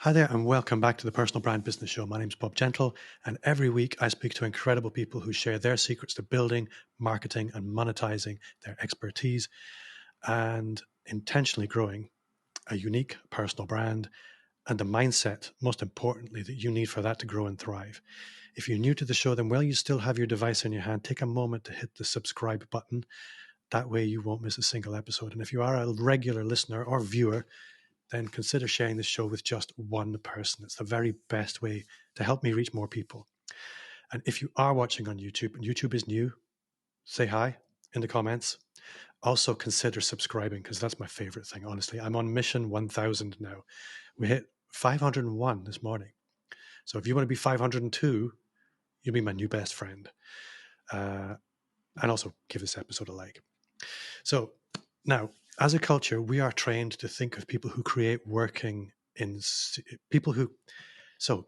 Hi there, and welcome back to the Personal Brand Business Show. My name is Bob Gentle, and every week I speak to incredible people who share their secrets to building, marketing, and monetizing their expertise and intentionally growing a unique personal brand and the mindset, most importantly, that you need for that to grow and thrive. If you're new to the show, then while you still have your device in your hand, take a moment to hit the subscribe button. That way you won't miss a single episode. And if you are a regular listener or viewer, then consider sharing this show with just one person. It's the very best way to help me reach more people. And if you are watching on YouTube and YouTube is new, say hi in the comments. Also consider subscribing because that's my favorite thing, honestly. I'm on mission 1000 now. We hit 501 this morning. So if you want to be 502, you'll be my new best friend. And also give this episode a like. So now, as a culture, we are trained to think of people who create working in people who. So,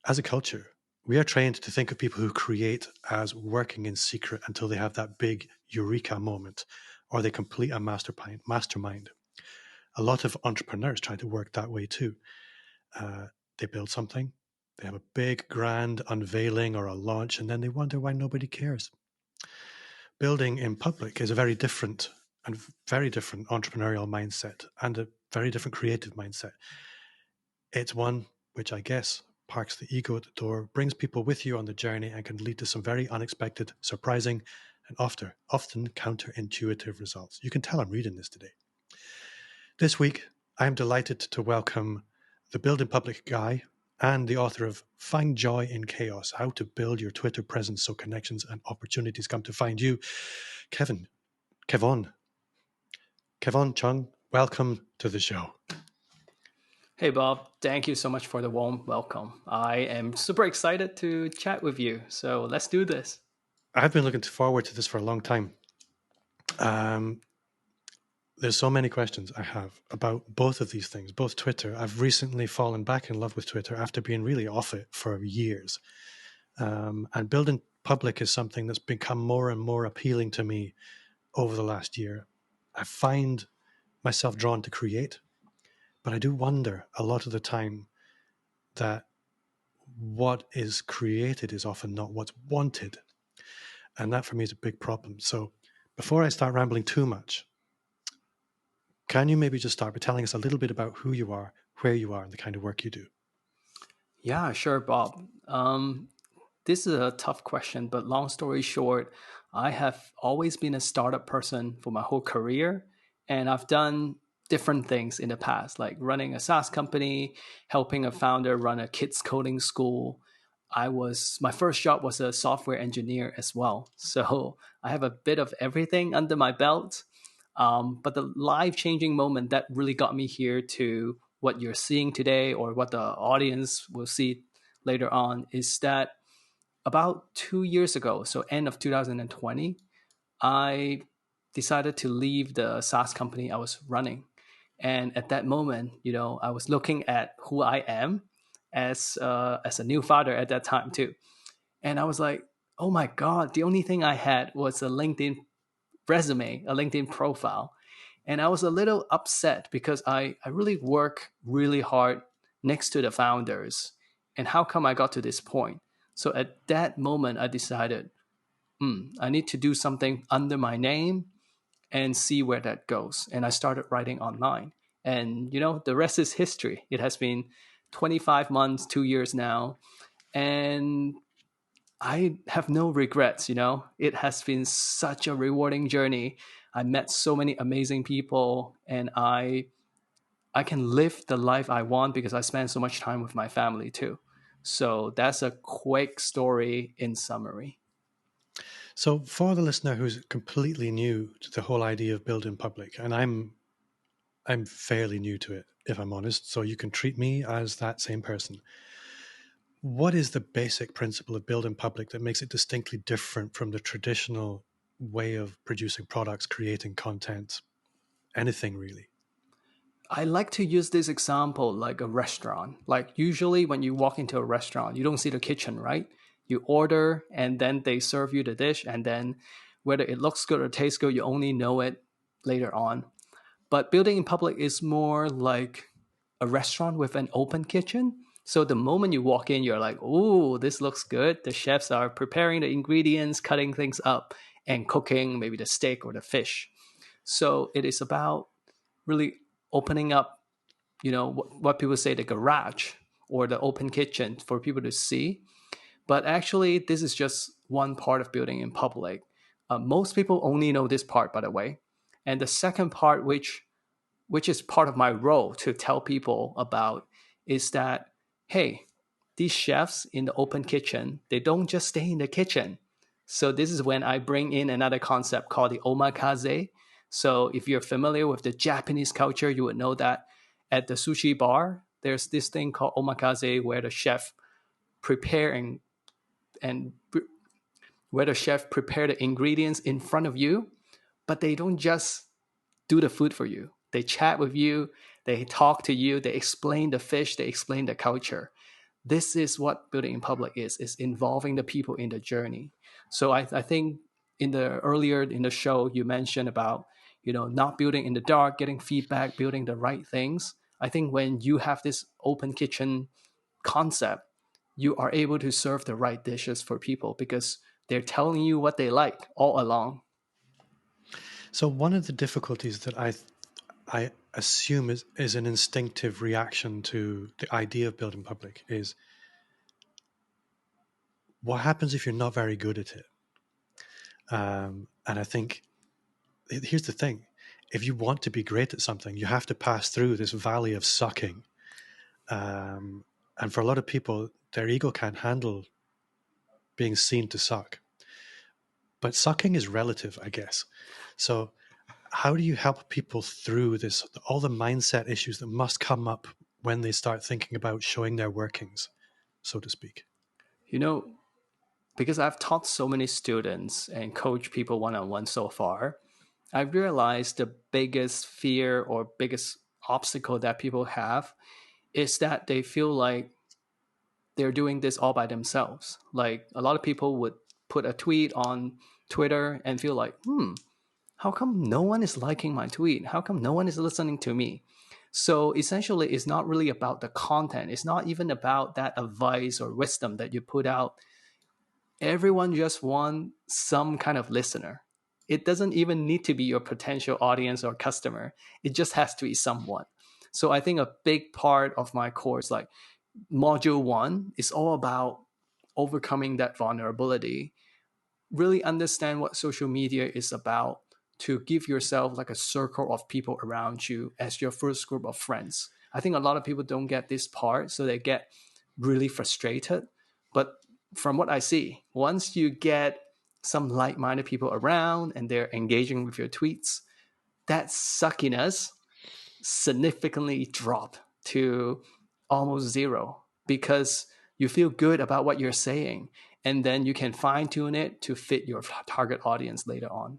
as a culture, we are trained to think of people who create as working in secret until they have that big Eureka moment or they complete a mastermind. A lot of entrepreneurs try to work that way too. They build something, they have a big, grand unveiling or a launch, and then they wonder why nobody cares. Building in public is a very different entrepreneurial mindset and a very different creative mindset. It's one which I guess parks the ego at the door, brings people with you on the journey, and can lead to some very unexpected, surprising, and often counterintuitive results. You can tell I'm reading this today. This week, I am delighted to welcome the Build in Public guy and the author of Find Joy in Chaos, How to Build Your Twitter Presence So Connections and Opportunities Come to Find You, Kevon. Kevon Cheung, welcome to the show. Hey, Bob. Thank you so much for the warm welcome. I am super excited to chat with you. So let's do this. I've been looking forward to this for a long time. There's so many questions I have about both of these things, both Twitter. I've recently fallen back in love with Twitter after being really off it for years. And building public is something that's become more and more appealing to me over the last year. I find myself drawn to create, but I do wonder a lot of the time that what is created is often not what's wanted. And that for me is a big problem. So before I start rambling too much, can you maybe just start by telling us a little bit about who you are, where you are, and the kind of work you do? Yeah, sure, Bob. This is a tough question, but long story short, I have always been a startup person for my whole career. And I've done different things in the past, like running a SaaS company, helping a founder run a kids coding school. My first job was a software engineer as well. So I have a bit of everything under my belt. But the life-changing moment that really got me here to what you're seeing today or what the audience will see later on is that about 2 years ago, so end of 2020, I decided to leave the SaaS company I was running. And at that moment, I was looking at who I am as a new father at that time too. And I was like, oh my God, the only thing I had was a LinkedIn resume, a LinkedIn profile. And I was a little upset because I really work really hard next to the founders. And how come I got to this point? So at that moment, I decided, I need to do something under my name and see where that goes. And I started writing online. And, the rest is history. It has been 25 months, 2 years now. And I have no regrets, It has been such a rewarding journey. I met so many amazing people and I can live the life I want because I spend so much time with my family too. So that's a quick story in summary. So for the listener who's completely new to the whole idea of building public, and I'm fairly new to it, if I'm honest, so you can treat me as that same person. What is the basic principle of building public that makes it distinctly different from the traditional way of producing products, creating content, anything really? I like to use this example like a restaurant. Like usually when you walk into a restaurant, you don't see the kitchen, right? You order and then they serve you the dish, and then whether it looks good or tastes good, you only know it later on. But building in public is more like a restaurant with an open kitchen. So the moment you walk in, you're like, "Oh, this looks good." The chefs are preparing the ingredients, cutting things up, and cooking maybe the steak or the fish. So it is about really opening up, what people say, the garage or the open kitchen for people to see. But actually, this is just one part of building in public. Most people only know this part, by the way. And the second part, which is part of my role to tell people about, is that, hey, these chefs in the open kitchen, they don't just stay in the kitchen. So this is when I bring in another concept called the omakase. So if you're familiar with the Japanese culture, you would know that at the sushi bar, there's this thing called omakase where the chef prepare and where the chef prepare the ingredients in front of you, but they don't just do the food for you. They chat with you, they talk to you, they explain the fish, they explain the culture. This is what building in public is involving the people in the journey. So I think earlier in the show, you mentioned about, not building in the dark, getting feedback, building the right things. I think when you have this open kitchen concept, you are able to serve the right dishes for people because they're telling you what they like all along. So one of the difficulties that I assume is an instinctive reaction to the idea of building public is, what happens if you're not very good at it? And I think here's the thing: if you want to be great at something, you have to pass through this valley of sucking. And for a lot of people, their ego can't handle being seen to suck. But sucking is relative, I guess. So how do you help people through this, all the mindset issues that must come up when they start thinking about showing their workings, so to speak? You know, because I've taught so many students and coached people one on one so far, I realized the biggest fear or biggest obstacle that people have is that they feel like they're doing this all by themselves. Like a lot of people would put a tweet on Twitter and feel like, how come no one is liking my tweet? How come no one is listening to me? So essentially, it's not really about the content. It's not even about that advice or wisdom that you put out. Everyone just wants some kind of listener. It doesn't even need to be your potential audience or customer. It just has to be someone. So I think a big part of my course, like module one, is all about overcoming that vulnerability, really understand what social media is about, to give yourself like a circle of people around you as your first group of friends. I think a lot of people don't get this part, so they get really frustrated. But from what I see, once you get some like-minded people around and they're engaging with your tweets, that suckiness significantly drop to almost zero because you feel good about what you're saying, and then you can fine tune it to fit your target audience later on.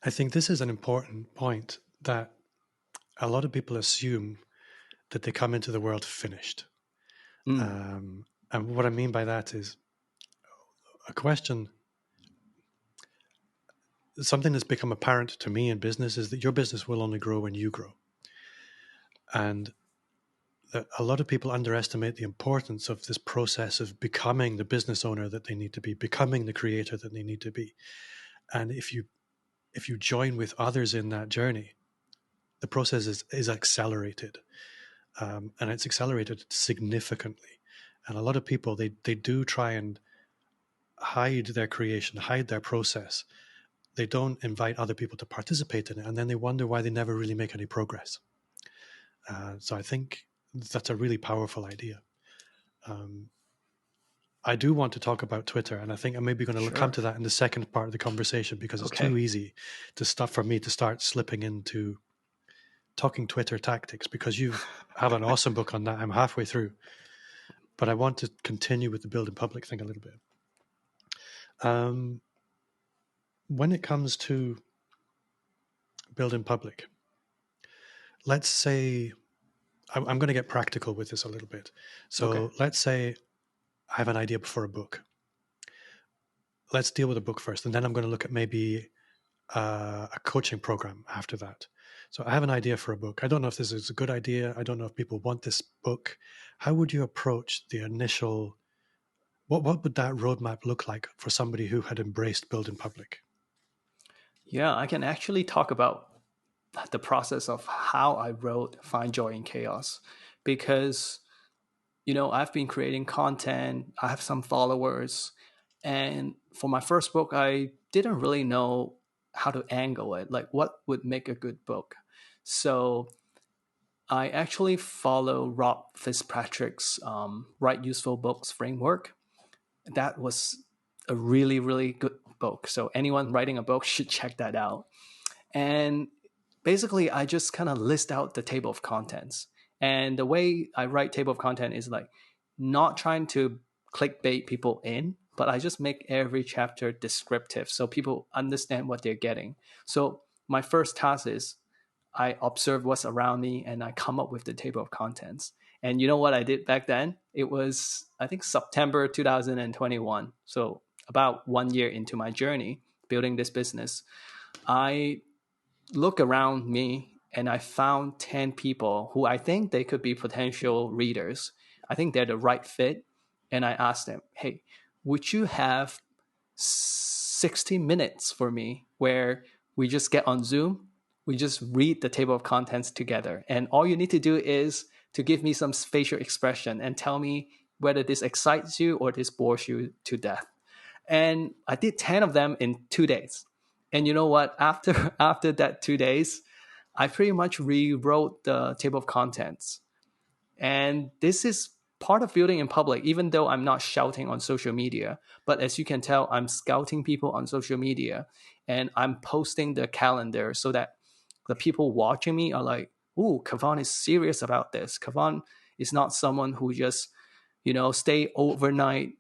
I think this is an important point, that a lot of people assume that they come into the world finished. Mm, And what I mean by that is a question, something that's become apparent to me in business is that your business will only grow when you grow. And that a lot of people underestimate the importance of this process of becoming the business owner that they need to be, becoming the creator that they need to be. And if you join with others in that journey, the process is accelerated, and it's accelerated significantly. And a lot of people, they do try and hide their creation, hide their process. They don't invite other people to participate in it, and then they wonder why they never really make any progress. So I think that's a really powerful idea. Um, I do want to talk about Twitter, and I think I'm maybe going to come sure. to that in the second part of the conversation, because it's too Okay. easy to stuff for me to start slipping into talking Twitter tactics, because you have an awesome book on that. I'm halfway through, but I want to continue with the build in public thing a little bit. When it comes to build in public, let's say I'm going to get practical with this a little bit. Okay. So let's say I have an idea for a book. Let's deal with a book first, and then I'm going to look at maybe a coaching program after that. So I have an idea for a book. I don't know if this is a good idea. I don't know if people want this book. How would you approach the initial? What would that roadmap look like for somebody who had embraced build in public? Yeah, I can actually talk about the process of how I wrote Find Joy in Chaos because, I've been creating content, I have some followers. And for my first book, I didn't really know how to angle it, like what would make a good book. So I actually follow Rob Fitzpatrick's Write Useful Books framework. That was a really, really good book. So anyone writing a book should check that out. And basically, I just kind of list out the table of contents. And the way I write table of content is like not trying to clickbait people in, but I just make every chapter descriptive so people understand what they're getting. So my first task is I observe what's around me and I come up with the table of contents. And you know what I did back then? It was, I think, September 2021. So about 1 year into my journey building this business, I look around me and I found 10 people who I think they could be potential readers. I think they're the right fit. And I asked them, hey, would you have 60 minutes for me where we just get on Zoom? We just read the table of contents together. And all you need to do is to give me some facial expression and tell me whether this excites you or this bores you to death. And I did 10 of them in 2 days. And you know what? After that 2 days, I pretty much rewrote the table of contents. And this is part of building in public, even though I'm not shouting on social media. But as you can tell, I'm scouting people on social media and I'm posting the calendar so that the people watching me are like, ooh, Kevon is serious about this. Kevon is not someone who just, stay overnight.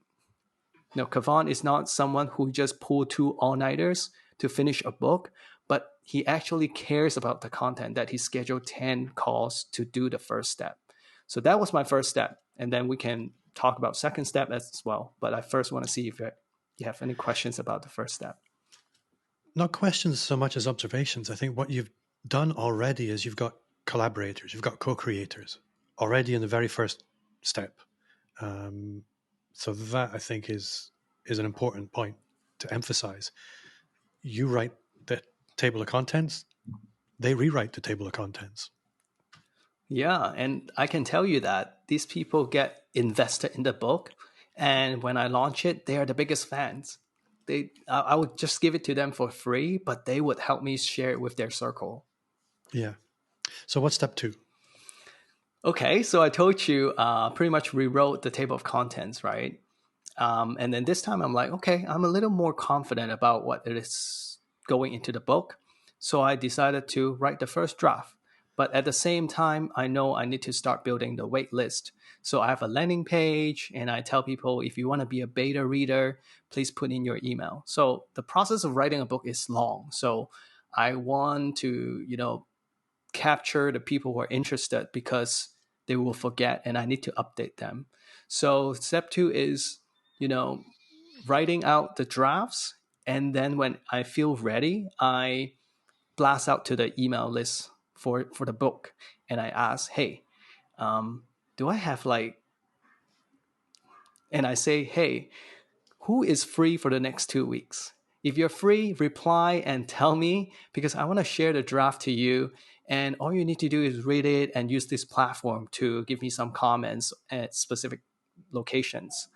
No, Kevon is not someone who just pull two all-nighters to finish a book, but he actually cares about the content that he scheduled 10 calls to do the first step. So that was my first step. And then we can talk about second step as well. But I first want to see if you have any questions about the first step. Not questions so much as observations. I think what you've done already is you've got collaborators, you've got co-creators already in the very first step. So that I think is an important point to emphasize. You write the table of contents, they rewrite the table of contents. Yeah, and I can tell you that these people get invested in the book, and when I launch it, they are the biggest fans. I would just give it to them for free, but they would help me share it with their circle. Yeah. So what's step two? Okay, so I told you pretty much rewrote the table of contents, right? And then this time I'm like, okay, I'm a little more confident about what it is going into the book. So I decided to write the first draft. But at the same time, I know I need to start building the wait list. So I have a landing page and I tell people if you want to be a beta reader, please put in your email. So the process of writing a book is long. So I want to, capture the people who are interested because they will forget and I need to update them. So step two is, writing out the drafts. And then when I feel ready, I blast out to the email list for the book. And I ask, hey, do I have and I say, hey, who is free for the next 2 weeks? If you're free, reply and tell me because I want to share the draft to you. And all you need to do is read it and use this platform to give me some comments at specific locations.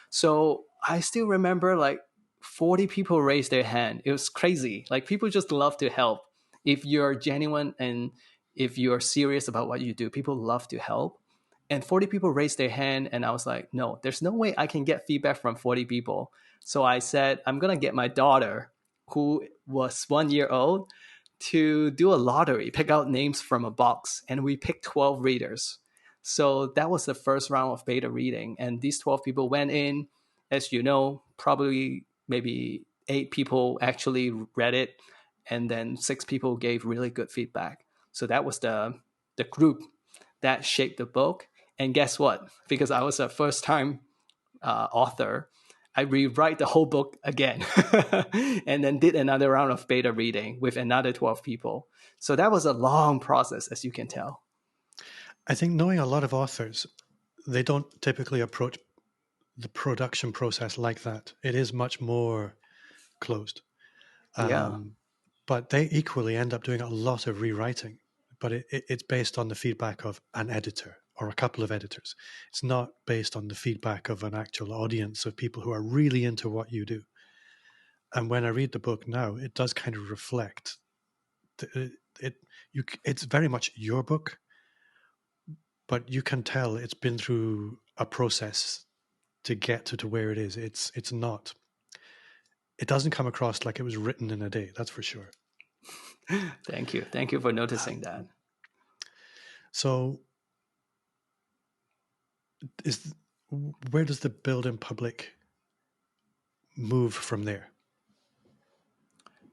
So I still remember 40 people raised their hand. It was crazy. Like people just love to help. If you're genuine and if you're serious about what you do, people love to help. And 40 people raised their hand and I was like, no, there's no way I can get feedback from 40 people. So I said, I'm going to get my daughter, who was 1 year old, to do a lottery, pick out names from a box. And we picked 12 readers. So that was the first round of beta reading. And these 12 people went in. As you know, probably maybe 8 people actually read it. And then 6 people gave really good feedback. So that was the group that shaped the book. And guess what? Because I was a first time author, I rewrite the whole book again and then did another round of beta reading with another 12 people. So that was a long process, as you can tell. I think knowing a lot of authors, they don't typically approach the production process like that. It is much more closed. Yeah. But they equally end up doing a lot of rewriting. But it's based on the feedback of an editor or a couple of editors. It's not based on the feedback of an actual audience of people who are really into what you do. And when I read the book now, it does kind of reflect it's very much your book, but you can tell it's been through a process to get to where it is. It's not. It doesn't come across like it was written in a day. That's for sure. Thank you. Thank you for noticing that. So, is where does the build in public move from there?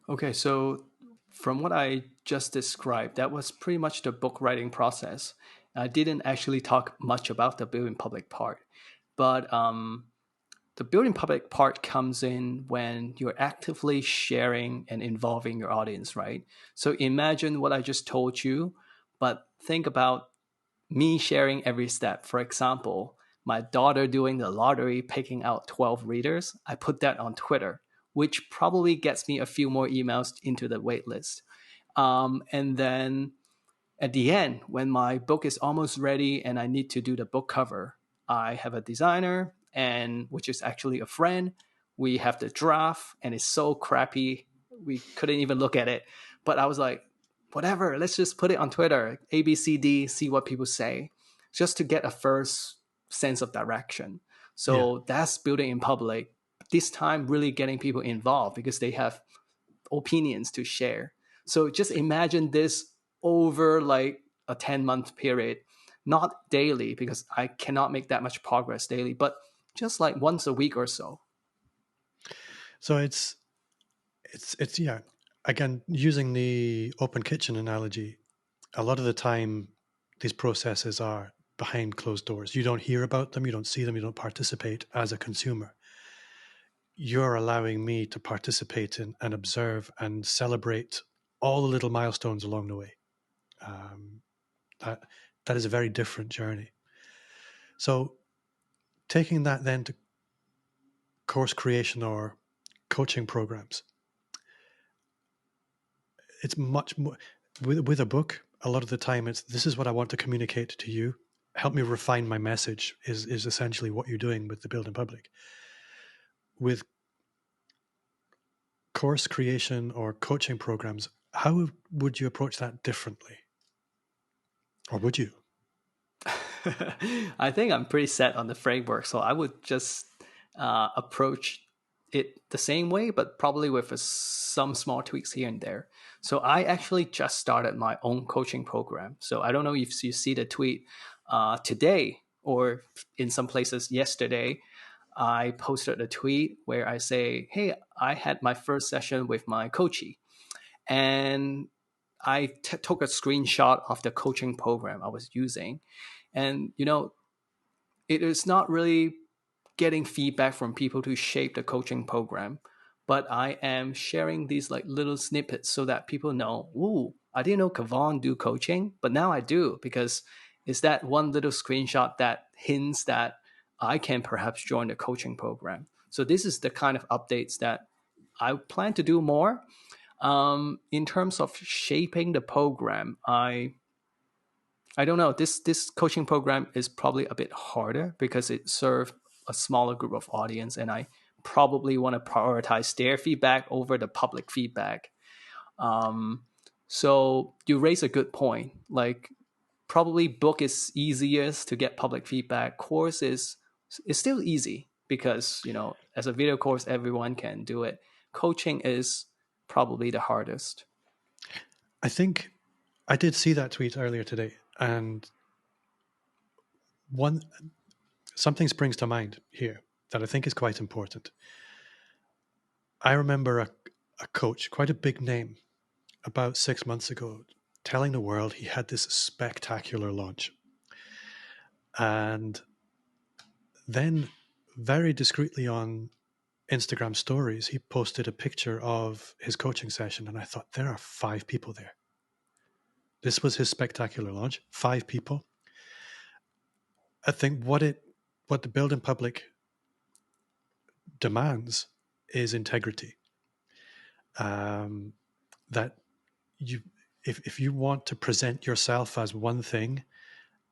Okay, so from what I just described, that was pretty much the book writing process. I didn't actually talk much about the building public part, but the building public part comes in when you're actively sharing and involving your audience, right? So imagine what I just told you, but think about me sharing every step. For example, my daughter doing the lottery, picking out 12 readers. I put that on Twitter, which probably gets me a few more emails into the wait list. And then at the end, when my book is almost ready and I need to do the book cover, I have a designer, and which is actually a friend. We have the draft, and it's so crappy we couldn't even look at it. But I was like, whatever, let's just put it on Twitter, ABCD, see what people say, just to get a first sense of direction. Yeah. So that's building in public. This time, really getting people involved because they have opinions to share. So just imagine this over like a 10-month period, not daily because I cannot make that much progress daily, but just like once a week or so. So it's yeah. Again, using the open kitchen analogy, a lot of the time these processes are behind closed doors. You don't hear about them, you don't see them, you don't participate as a consumer. You're allowing me to participate in and observe and celebrate all the little milestones along the way. Um, that that is a very different journey. So taking that then to course creation or coaching programs, it's much more with a book. A lot of the time, it's this is what I want to communicate to you. Help me refine my message. Is essentially what you're doing with the build in public. With course creation or coaching programs, how would you approach that differently, or would you? I think I'm pretty set on the framework, so I would just approach it the same way, but probably with some small tweaks here and there. So I actually just started my own coaching program. So I don't know if you see the tweet today or in some places yesterday. I posted a tweet where I say, "Hey, I had my first session with my coachee, and I took a screenshot of the coaching program I was using." And, it is not really getting feedback from people to shape the coaching program, but I am sharing these like little snippets so that people know, ooh, I didn't know Kevon do coaching, but now I do because it's that one little screenshot that hints that I can perhaps join the coaching program. So this is the kind of updates that I plan to do more. In terms of shaping the program, I don't know. This coaching program is probably a bit harder because it served a smaller group of audience, and I probably want to prioritize their feedback over the public feedback. Um, so you raise a good point. Like probably book is easiest to get public feedback. Course is still easy because as a video course everyone can do it. Coaching is probably the hardest. I think I did see that tweet earlier today, and one something springs to mind here that I think is quite important. I remember a coach, quite a big name, about 6 months ago, telling the world he had this spectacular launch. And then, very discreetly on Instagram stories, he posted a picture of his coaching session, and I thought, there are 5 people there. This was his spectacular launch. 5 people. I think what the build in public demands is integrity. That you, if you want to present yourself as one thing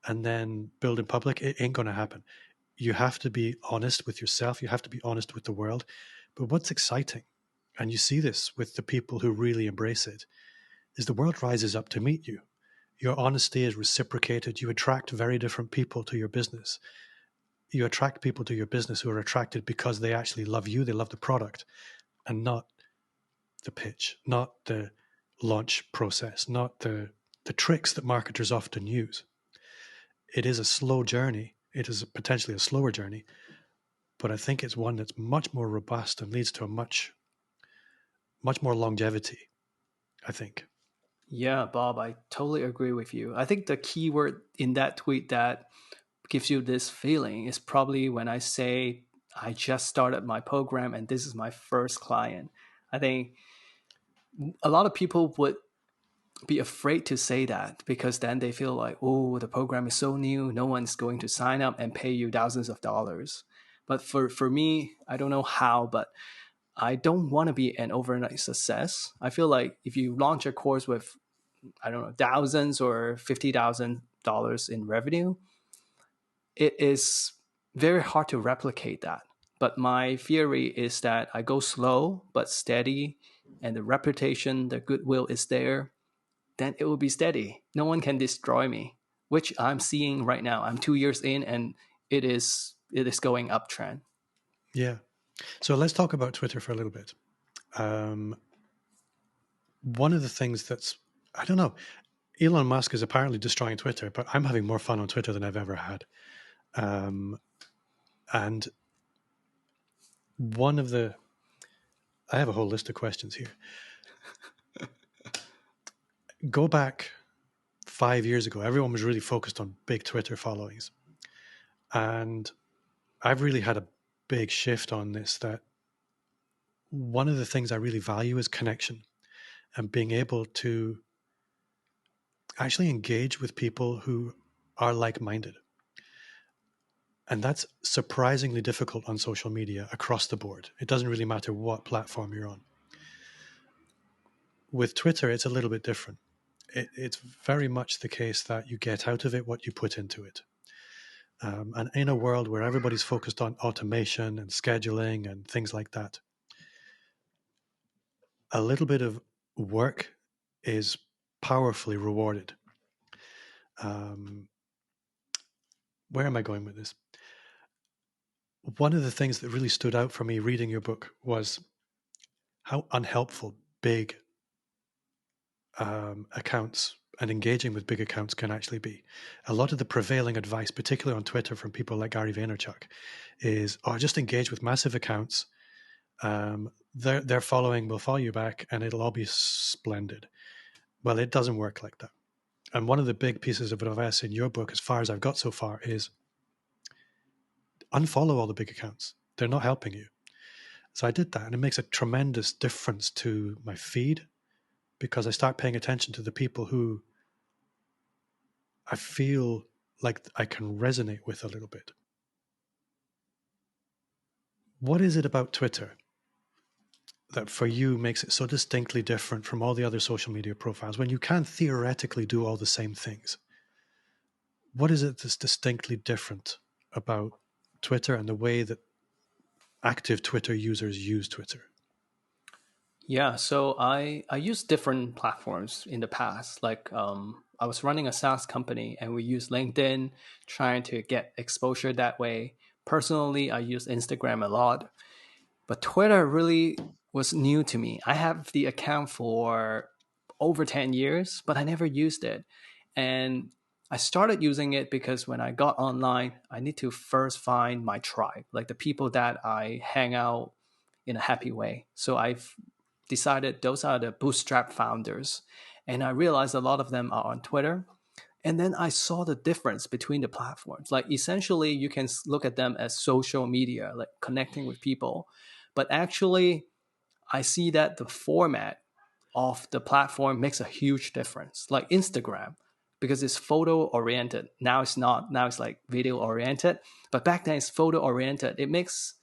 and then build in public, it ain't going to happen. You have to be honest with yourself. You have to be honest with the world. But what's exciting, and you see this with the people who really embrace it, is the world rises up to meet you. Your honesty is reciprocated. You attract very different people to your business. You attract people to your business who are attracted because they actually love you, they love the product, and not the pitch, not the launch process, not the tricks that marketers often use. It is a slow journey. It is potentially a slower journey, but I think it's one that's much more robust and leads to a much more longevity, I think. Yeah, Bob, I totally agree with you. I think the key word in that tweet that gives you this feeling is probably when I say I just started my program and this is my first client. I think a lot of people would be afraid to say that because then they feel like, oh, the program is so new, no one's going to sign up and pay you thousands of dollars. But for me, I don't know how, but I don't want to be an overnight success. I feel like if you launch a course with, I don't know, thousands or $50,000 in revenue, it is very hard to replicate that. But my theory is that I go slow but steady, and the reputation, the goodwill is there, then it will be steady. No one can destroy me, which I'm seeing right now. I'm 2 years in, and it is going uptrend. Yeah. So let's talk about Twitter for a little bit. One of the things that's, I don't know, Elon Musk is apparently destroying Twitter, but I'm having more fun on Twitter than I've ever had. And I have a whole list of questions here. Go back 5 years ago, everyone was really focused on big Twitter followings. And I've really had a big shift on this, that one of the things I really value is connection and being able to actually engage with people who are like-minded. And that's surprisingly difficult on social media across the board. It doesn't really matter what platform you're on. With Twitter, it's a little bit different. It's very much the case that you get out of it what you put into it. And in a world where everybody's focused on automation and scheduling and things like that, a little bit of work is powerfully rewarded. Where am I going with this? One of the things that really stood out for me reading your book was how unhelpful big accounts and engaging with big accounts can actually be. A lot of the prevailing advice, particularly on Twitter from people like Gary Vaynerchuk, is, just engage with massive accounts. Their following will follow you back and it'll all be splendid. Well, it doesn't work like that. And one of the big pieces of advice in your book, as far as I've got so far, is unfollow all the big accounts. They're not helping you. So I did that, and it makes a tremendous difference to my feed because I start paying attention to the people who I feel like I can resonate with a little bit. What is it about Twitter that for you makes it so distinctly different from all the other social media profiles when you can theoretically do all the same things? What is it that's distinctly different about Twitter and the way that active Twitter users use Twitter? Yeah, so I used different platforms in the past. Like I was running a SaaS company, and we used LinkedIn, trying to get exposure that way. Personally, I use Instagram a lot, but Twitter really was new to me. I have the account for over 10 years, but I never used it. And I started using it because when I got online, I need to first find my tribe, like the people that I hang out in a happy way. So I've decided those are the bootstrap founders. And I realized a lot of them are on Twitter. And then I saw the difference between the platforms. Like essentially, you can look at them as social media, like connecting with people. But actually, I see that the format of the platform makes a huge difference. Like Instagram, because it's photo oriented. Now it's not. Now it's like video oriented. But back then it's photo oriented. It makes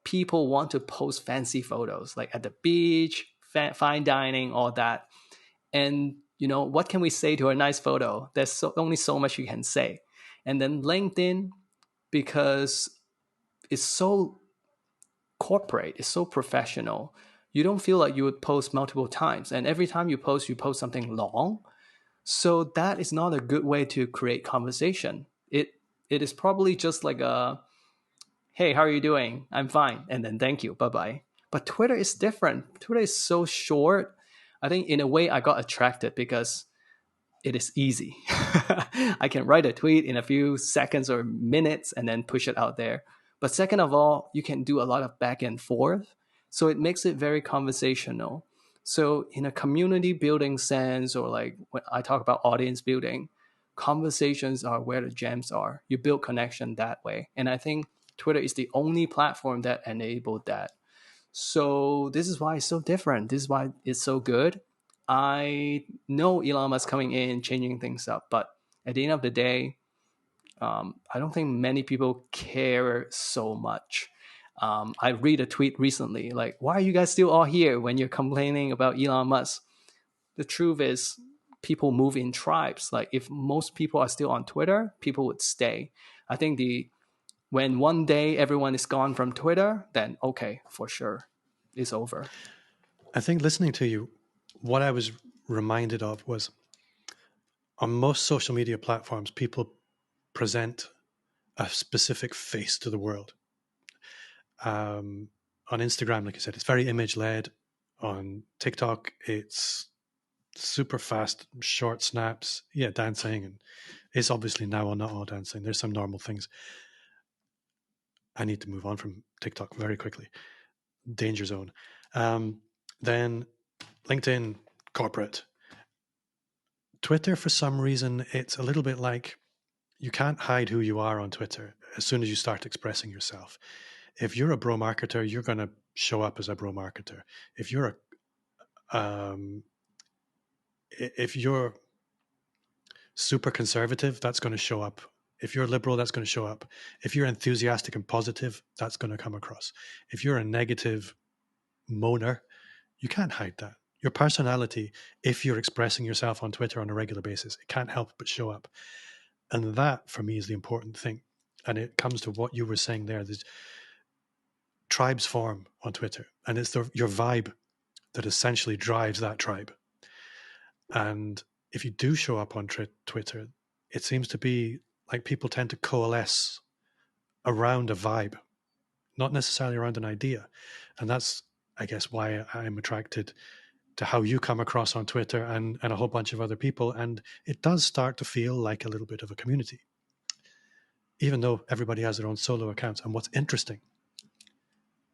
people want to post fancy photos, like at the beach, fine dining, all that. And what can we say to a nice photo? There's only so much you can say. And then LinkedIn, because it's so corporate, it's so professional, you don't feel like you would post multiple times, and every time you post something long. So that is not a good way to create conversation. It is probably just like a, hey, how are you doing? I'm fine, and then thank you, bye bye. But Twitter is different. Twitter is so short. I think in a way I got attracted because it is easy. I can write a tweet in a few seconds or minutes and then push it out there. But second of all, you can do a lot of back and forth. So it makes it very conversational. So in a community building sense, or like when I talk about audience building, conversations are where the gems are. You build connection that way. And I think Twitter is the only platform that enabled that. So this is why it's so different. This is why it's so good. I know Elon Musk coming in, changing things up, but at the end of the day, I don't think many people care so much. I read a tweet recently, like, why are you guys still all here when you're complaining about Elon Musk? The truth is, people move in tribes. Like, if most people are still on Twitter, people would stay. I think when one day everyone is gone from Twitter, then okay, for sure, it's over. I think listening to you, what I was reminded of was on most social media platforms, people present a specific face to the world. On Instagram, like I said, it's very image led. On TikTok, it's super fast, short snaps. Yeah, dancing, and it's obviously now not all dancing. There's some normal things. I need to move on from TikTok very quickly. Danger zone. Then LinkedIn, corporate. Twitter, for some reason, it's a little bit like you can't hide who you are on Twitter as soon as you start expressing yourself. If you're a bro marketer, you're going to show up as a bro marketer. If you're super conservative, that's going to show up. If you're liberal, that's going to show up. If you're enthusiastic and positive, that's going to come across. If you're a negative moaner, you can't hide that. Your personality, if you're expressing yourself on Twitter on a regular basis, it can't help but show up. And that, for me, is the important thing. And it comes to what you were saying there. There's tribes form on Twitter, and it's your vibe that essentially drives that tribe. And if you do show up on Twitter, it seems to be like people tend to coalesce around a vibe, not necessarily around an idea. And that's, I guess, why I'm attracted to how you come across on Twitter and a whole bunch of other people. And it does start to feel like a little bit of a community, even though everybody has their own solo accounts. And what's interesting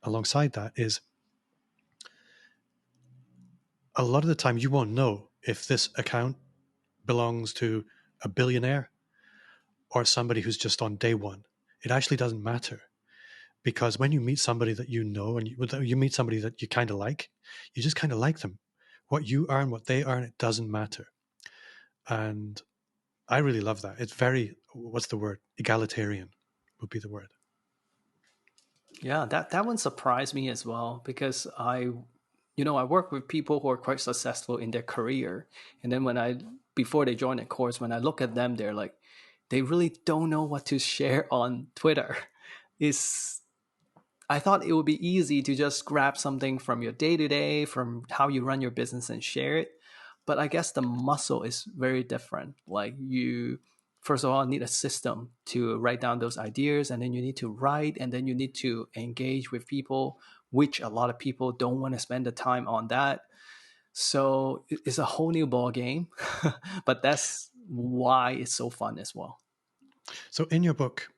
alongside that is a lot of the time you won't know if this account belongs to a billionaire or somebody who's just on day one. It actually doesn't matter, because when you meet somebody that you know and you meet somebody that you kind of like, you just kind of like them. What you earn, what they earn, it doesn't matter. And I really love that. It's very, what's the word? Egalitarian would be the word. Yeah, that one surprised me as well, because I work with people who are quite successful in their career, and then before they join a course, when I look at them, they're like, they really don't know what to share on Twitter. Is I thought it would be easy to just grab something from your day to day, from how you run your business, and share it. But I guess the muscle is very different. Like, you, first of all, need a system to write down those ideas, and then you need to write, and then you need to engage with people, which a lot of people don't want to spend the time on that. So it's a whole new ball game, but that's why it's so fun as well. So in your book,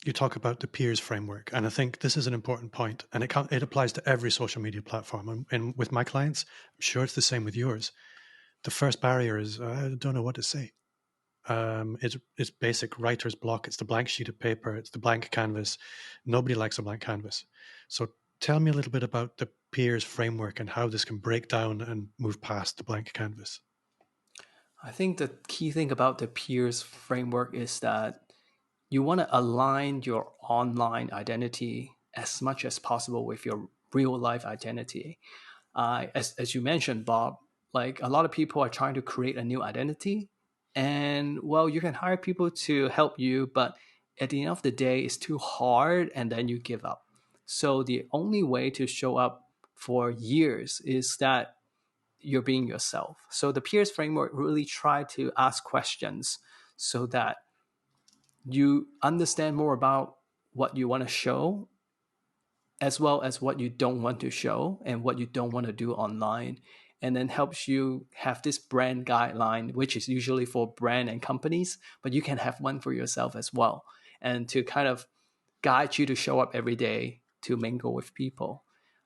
you talk about the peers framework, and I think this is an important point, and it applies to every social media platform. And with my clients, I'm sure it's the same with yours. The first barrier is I don't know what to say. It's basic writer's block. It's the blank sheet of paper. It's the blank canvas. Nobody likes a blank canvas. So tell me a little bit about the peers framework and how this can break down and move past the blank canvas. I think the key thing about the peers framework is that you want to align your online identity as much as possible with your real life identity. As you mentioned, Bob, like a lot of people are trying to create a new identity, and well, you can hire people to help you, but at the end of the day, it's too hard, and then you give up. So the only way to show up for years is that you're being yourself. So the peers framework really try to ask questions so that you understand more about what you want to show as well as what you don't want to show and what you don't want to do online, and then helps you have this brand guideline, which is usually for brand and companies, but you can have one for yourself as well, and to kind of guide you to show up every day to mingle with people.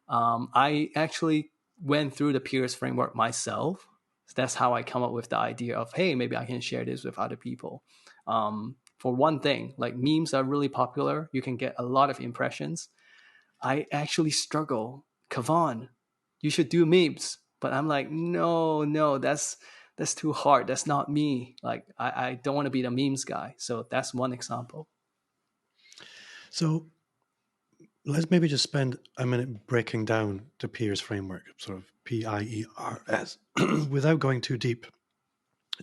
I actually went through the peers framework myself. That's how I come up with the idea of, hey, maybe I can share this with other people. For one thing, like memes are really popular. You can get a lot of impressions. I actually struggle. Kevon, you should do memes. But I'm like, no, no, that's too hard. That's not me. Like I don't want to be the memes guy. So that's one example. So let's maybe just spend a minute breaking down the peers framework, sort of PIERS, without going too deep,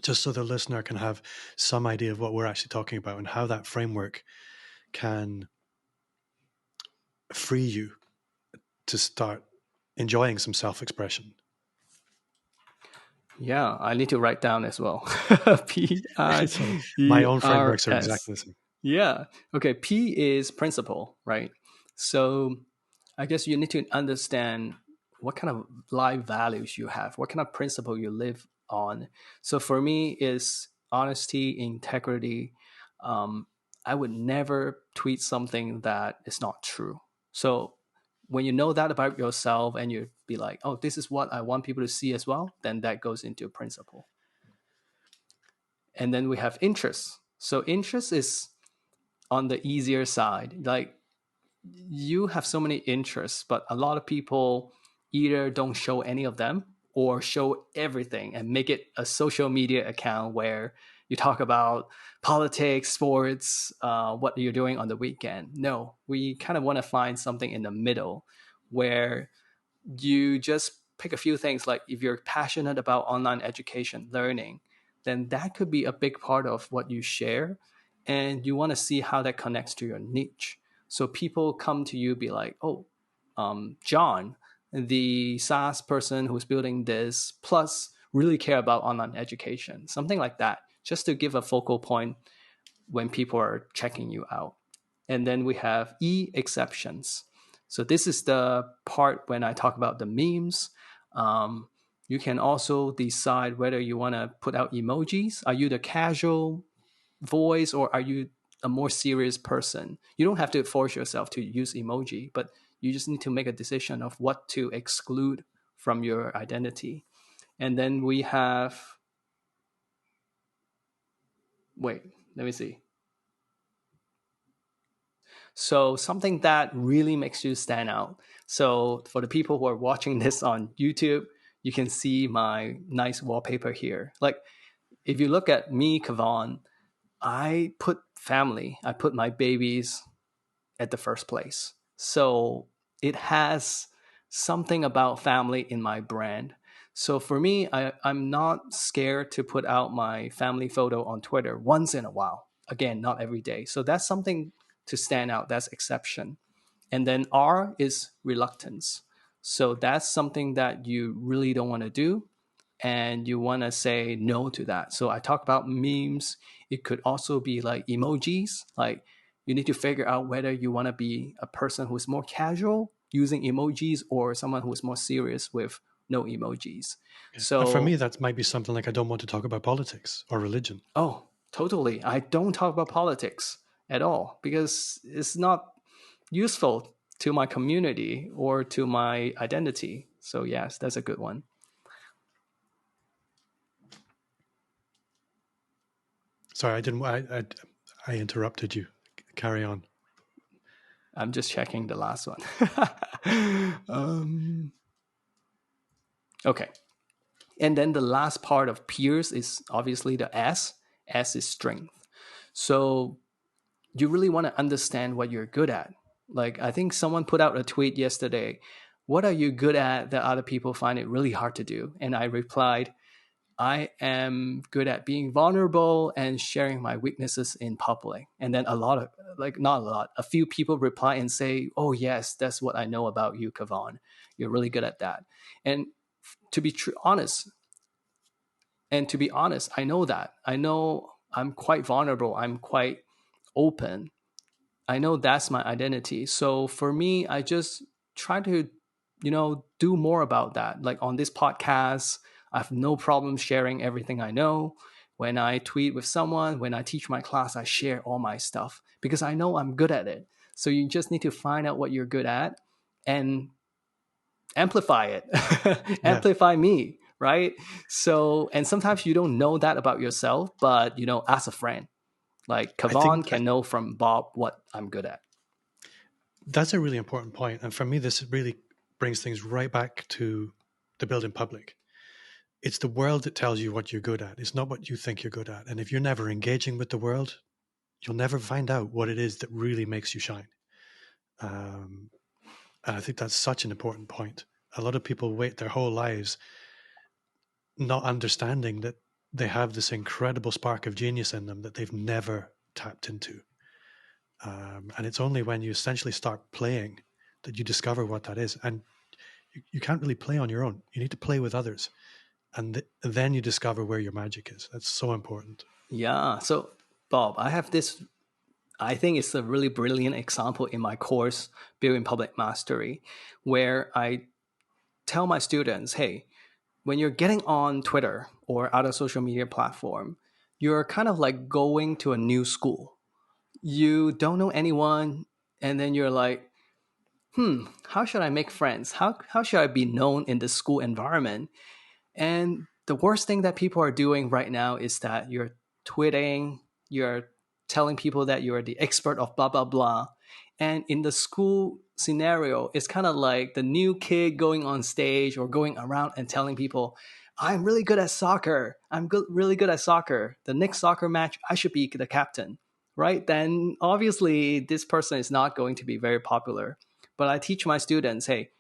just so the listener can have some idea of what we're actually talking about and how that framework can free you to start enjoying some self-expression. Yeah, I need to write down as well. P I So my E own R frameworks are S. exactly the same. Yeah. Okay. P is principle, right? So I guess you need to understand what kind of life values you have, what kind of principle you live on. So for me, is honesty, integrity. Um, I would never tweet something that is not true. So when you know that about yourself and you be like, oh, this is what I want people to see as well, then that goes into principle. And then we have interest. So interest is on the easier side. Like you have so many interests, but a lot of people either don't show any of them or show everything and make it a social media account where you talk about politics, sports, what you're doing on the weekend. No, we kind of want to find something in the middle where you just pick a few things. Like if you're passionate about online education learning, then that could be a big part of what you share, and you want to see how that connects to your niche. So people come to you be like, oh, John, the SaaS person who's building this plus really care about online education, something like that, just to give a focal point when people are checking you out. And then we have exceptions. So this is the part when I talk about the memes. Um, you can also decide whether you want to put out emojis. Are you the casual voice or are you a more serious person? You don't have to force yourself to use emoji, but you just need to make a decision of what to exclude from your identity. And then we have, wait, let me see. So something that really makes you stand out. So for the people who are watching this on YouTube, you can see my nice wallpaper here. Like if you look at me, Kevon, I put family, I put my babies at the first place. So it has something about family in my brand. So for me, I'm not scared to put out my family photo on Twitter once in a while. Again, not every day. So that's something to stand out. That's exception. And then R is reluctance. So that's something that you really don't want to do and you want to say no to that. So I talk about memes. It could also be like emojis. Like you need to figure out whether you want to be a person who's more casual using emojis or someone who's more serious with no emojis. Yeah. And for me, So, that might be something like I don't want to talk about politics or religion. oh, totally. I don't talk about politics at all because it's not useful to my community or to my identity. So, yes, that's a good one. Sorry, I didn't. I interrupted you. Carry on. I'm just checking the last one. Okay. And then the last part of peers is obviously the S. S is strength. So you really want to understand what you're good at. Like, I think someone put out a tweet yesterday. What are you good at that other people find it really hard to do? And I replied, I am good at being vulnerable and sharing my weaknesses in public. And then a lot of, like, not a lot, a few people reply and say, oh, yes, that's what I know about you, Kevon. You're really good at that. And to be honest, I know that. I know I'm quite vulnerable. I'm quite open. I know that's my identity. So for me, I just try to, do more about that. Like on this podcast, I have no problem sharing everything I know. When I tweet with someone, when I teach my class, I share all my stuff because I know I'm good at it. So you just need to find out what you're good at and amplify it, Yeah, amplify me, right? So, and sometimes you don't know that about yourself, but, ask a friend. Like I think Kevon can know from Bob what I'm good at. that's a really important point. And for me, this really brings things right back to the building public. It's the world that tells you what you're good at. It's not what you think you're good at. And if you're never engaging with the world, you'll never find out what it is that really makes you shine. Um, and I think that's such an important point. A lot of people wait their whole lives not understanding that they have this incredible spark of genius in them that they've never tapped into. And it's only when you essentially start playing that you discover what that is. And you can't really play on your own. You need to play with others. And then you discover where your magic is. That's so important. Yeah. So, Bob, I have this. I think it's a really brilliant example in my course, Building Public Mastery, where I tell my students, hey, when you're getting on Twitter or other social media platform, you're kind of like going to a new school. You don't know anyone, and then you're like, how should I make friends? How should I be known in the school environment? And the worst thing that people are doing right now is that you're tweeting, you're telling people that you're the expert of blah, blah, blah. And in the school scenario, it's kind of like the new kid going on stage or going around and telling people, I'm really good at soccer. Really good at soccer. The next soccer match, I should be the captain, right? Then obviously this person is not going to be very popular. But I teach my students, hey,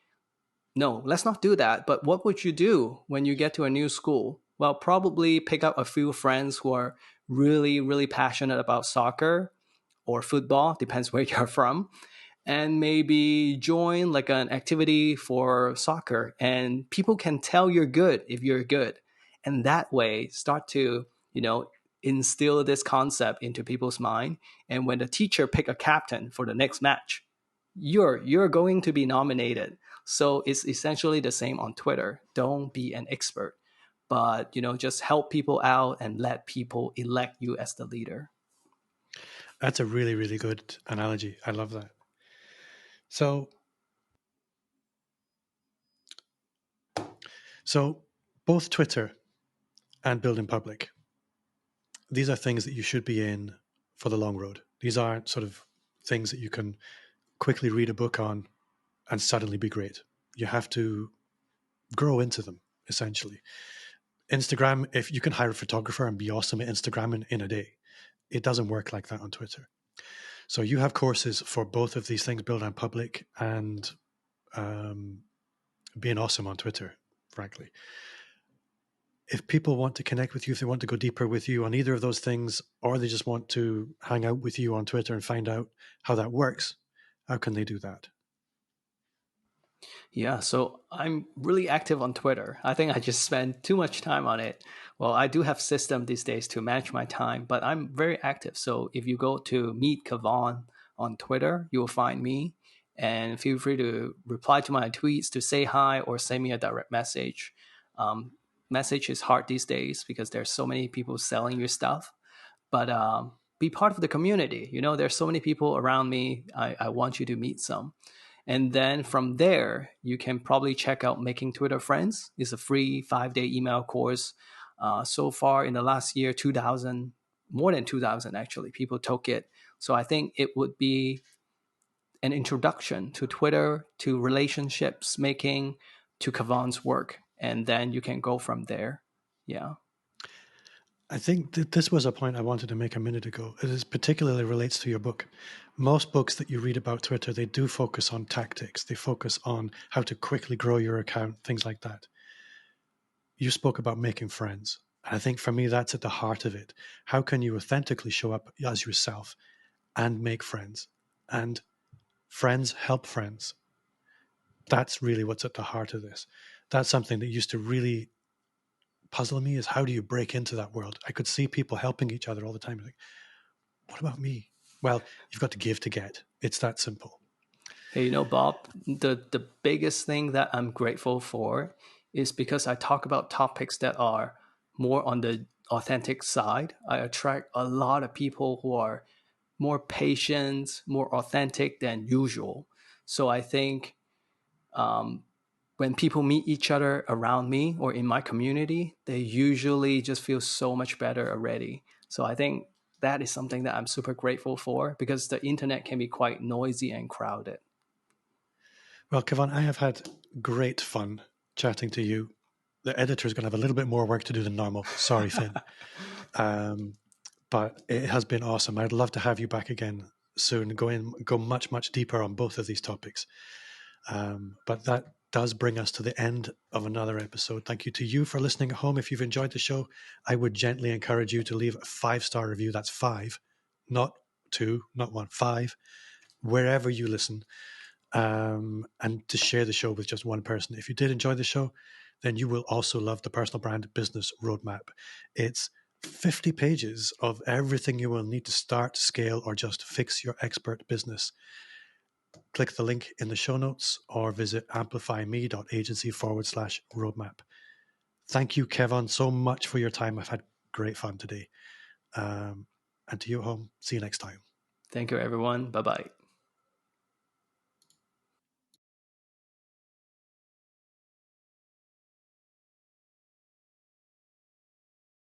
no, let's not do that. But what would you do when you get to a new school? Well, probably pick up a few friends who are really, really passionate about soccer or football, depends where you're from, and maybe join like an activity for soccer. And people can tell you're good if you're good. And that way, start to, instill this concept into people's mind. And when the teacher pick a captain for the next match, you're going to be nominated. So it's essentially the same on Twitter. Don't be an expert, but just help people out and let people elect you as the leader. That's a really, really good analogy. I love that. So, so both Twitter and building public, these are things that you should be in for the long road. These aren't sort of things that you can quickly read a book on and suddenly be great. You have to grow into them, essentially. Instagram, if you can hire a photographer and be awesome at Instagram in a day, it doesn't work like that on Twitter. So you have courses for both of these things, build on public and being awesome on Twitter, frankly. If people want to connect with you, if they want to go deeper with you on either of those things, or they just want to hang out with you on Twitter and find out how that works, how can they do that? Yeah, so I'm really active on Twitter. I think I just spend too much time on it. Well, I do have system these days to manage my time, but I'm very active. So if you go to Meet Kevon on Twitter, you will find me. And feel free to reply to my tweets to say hi or send me a direct message. Um, Message is hard these days because there's so many people selling your stuff. But be part of the community. There's so many people around me. I want you to meet some. And then from there, you can probably check out Making Twitter Friends. It's a free 5-day email course. So far in the last year, 2,000, more than 2,000 actually, people took it. So I think it would be an introduction to Twitter, to relationships making, to Kevon's work, and then you can go from there. Yeah. I think that this was a point I wanted to make a minute ago. It is particularly relates to your book. Most books that you read about Twitter, they do focus on tactics. They focus on how to quickly grow your account, things like that. You spoke about making friends. And I think for me, that's at the heart of it. How can you authentically show up as yourself and make friends? And friends help friends. That's really what's at the heart of this. That's something that used to really puzzle me, is how do you break into that world? I could see people helping each other all the time. Like, what about me? Well, you've got to give to get. It's that simple. Hey, Bob, the biggest thing that I'm grateful for is because I talk about topics that are more on the authentic side. I attract a lot of people who are more patient, more authentic than usual. So I think um, when people meet each other around me or in my community, they usually just feel so much better already. So I think that is something that I'm super grateful for, because the internet can be quite noisy and crowded. Well, Kevon, I have had great fun chatting to you. The editor is going to have a little bit more work to do than normal. Sorry, Finn. But it has been awesome. I'd love to have you back again soon, go much, much deeper on both of these topics. But that does bring us to the end of another episode. Thank you to you for listening at home. If you've enjoyed the show, I would gently encourage you to leave a 5-star review. That's 5, not 2, not 1, 5, wherever you listen, and to share the show with just one person. If you did enjoy the show, then you will also love the Personal Brand Business Roadmap. It's 50 pages of everything you will need to start, scale, or just fix your expert business. Click the link in the show notes or visit amplifyme.agency/roadmap. Thank you, Kevon, so much for your time. I've had great fun today. And to you at home, see you next time. Thank you, everyone. Bye bye.